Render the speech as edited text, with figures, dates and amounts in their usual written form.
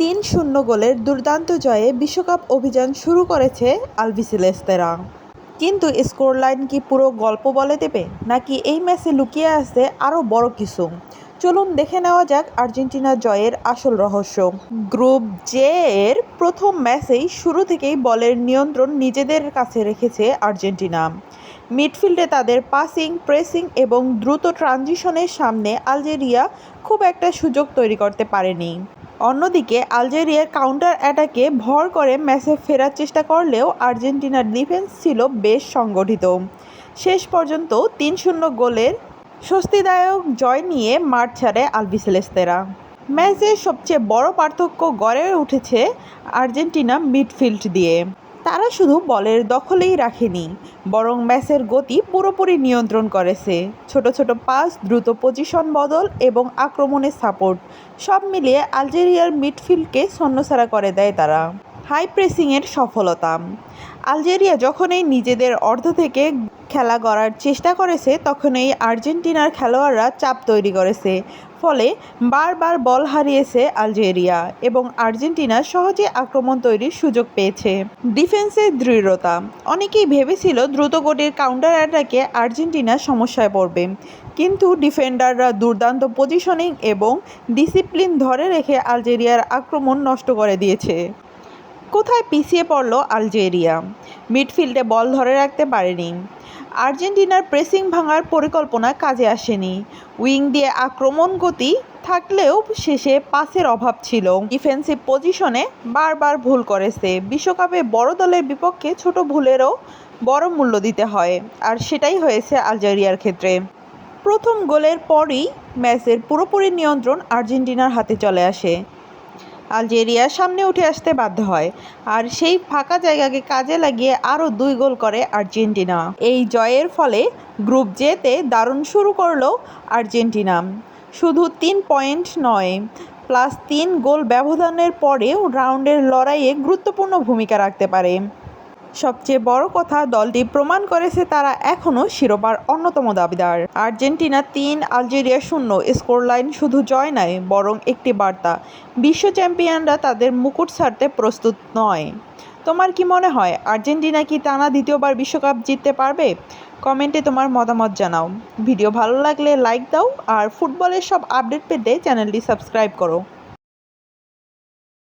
৩-০ গোলের দুর্দান্ত জয়ে বিশ্বকাপ অভিযান শুরু করেছে আলবিসেলেস্তেরা। কিন্তু স্কোরলাইন কি পুরো গল্প বলে দেবে, নাকি এই ম্যাচে লুকিয়ে আছে আরও বড় কিছু? চলুন দেখে নেওয়া যাক আর্জেন্টিনা জয়ের আসল রহস্য। গ্রুপ জে এর প্রথম ম্যাচেই শুরু থেকেই বলের নিয়ন্ত্রণ নিজেদের কাছে রেখেছে আর্জেন্টিনা। মিডফিল্ডে তাদের পাসিং, প্রেসিং এবং দ্রুত ট্রানজিশনের সামনে আলজেরিয়া খুব একটা সুযোগ তৈরি করতে পারেনি। অন্যদিকে আলজেরিয়ার কাউন্টার অ্যাটাকে ভর করে ম্যাচে ফেরার চেষ্টা করলেও আর্জেন্টিনার ডিফেন্স ছিল বেশ সংগঠিত। শেষ পর্যন্ত ৩-০ গোলের স্বস্তিদায়ক জয় নিয়ে মাঠ ছাড়ে আলবিসেলেস্তেরা। ম্যাচের সবচেয়ে বড় পার্থক্য গড়ে উঠেছে আর্জেন্টিনা মিডফিল্ড দিয়ে। তারা শুধু বলের দখলেই রাখেনি, বরং ম্যাচের গতি পুরোপুরি নিয়ন্ত্রণ করেছে। ছোট ছোট পাস, দ্রুত পজিশন বদল এবং আক্রমণের সাপোর্ট সব মিলিয়ে আলজেরিয়ার মিডফিল্ডকে ছন্নছাড়া করে দেয় তারা। হাই প্রেসিংয়ের সফলতা। আলজেরিয়া যখনই নিজেদের অর্ধ থেকে খেলা গড়ার চেষ্টা করেছে, তখনই আর্জেন্টিনার খেলোয়াড়রা চাপ তৈরি করেছে। ফলে বারবার বল হারিয়েছে আলজেরিয়া এবং আর্জেন্টিনা সহজে আক্রমণ তৈরির সুযোগ পেয়েছে। ডিফেন্সের দৃঢ়তা। অনেকেই ভেবেছিল দ্রুতগতির কাউন্টার অ্যাটাকে আর্জেন্টিনা সমস্যায় পড়বে, কিন্তু ডিফেন্ডাররা দুর্দান্ত পজিশনিং এবং ডিসিপ্লিন ধরে রেখে আলজেরিয়ার আক্রমণ নষ্ট করে দিয়েছে। কোথায় পিছিয়ে পড়ল আলজেরিয়া? মিডফিল্ডে বল ধরে রাখতে পারেনি। আর্জেন্টিনার প্রেসিং ভাঙার পরিকল্পনা কাজে আসেনি। উইং দিয়ে আক্রমণ গতি থাকলেও শেষে পাসের অভাব ছিল। ডিফেন্সিভ পজিশনে বারবার ভুল করেছে। বিশ্বকাপে বড় দলের বিপক্ষে ছোট ভুলেরও বড় মূল্য দিতে হয়, আর সেটাই হয়েছে আলজেরিয়ার ক্ষেত্রে। প্রথম গোলের পরই ম্যাচের পুরোপুরি নিয়ন্ত্রণ আর্জেন্টিনার হাতে চলে আসে। আলজেরিয়া সামনে উঠে আসতে বাধ্য হয়, আর সেই ফাঁকা জায়গাকে কাজে লাগিয়ে আরও 2 গোল করে আর্জেন্টিনা। এই জয়ের ফলে গ্রুপ জেতে দারুণ শুরু করল আর্জেন্টিনা। শুধু 3 পয়েন্ট নয়, +3 গোল ব্যবধানের পরেও রাউন্ডের লড়াইয়ে গুরুত্বপূর্ণ ভূমিকা রাখতে পারে। সবচেয়ে বড় কথা, দলটি প্রমাণ করেছে তারা এখনও শিরোপার অন্যতম দাবিদার। আর্জেন্টিনা 3, আলজেরিয়া 0 স্কোরলাইন শুধু জয় নয়, বরং একটি বার্তা, বিশ্ব চ্যাম্পিয়নরা তাদের মুকুট ছাড়তে প্রস্তুত নয়। তোমার কি মনে হয়, আর্জেন্টিনা কি টানা দ্বিতীয়বার বিশ্বকাপ জিততে পারবে? কমেন্টে তোমার মতামত জানাও। ভিডিও ভালো লাগলে লাইক দাও, আর ফুটবলের সব আপডেট পেতে চ্যানেলটি সাবস্ক্রাইব করো।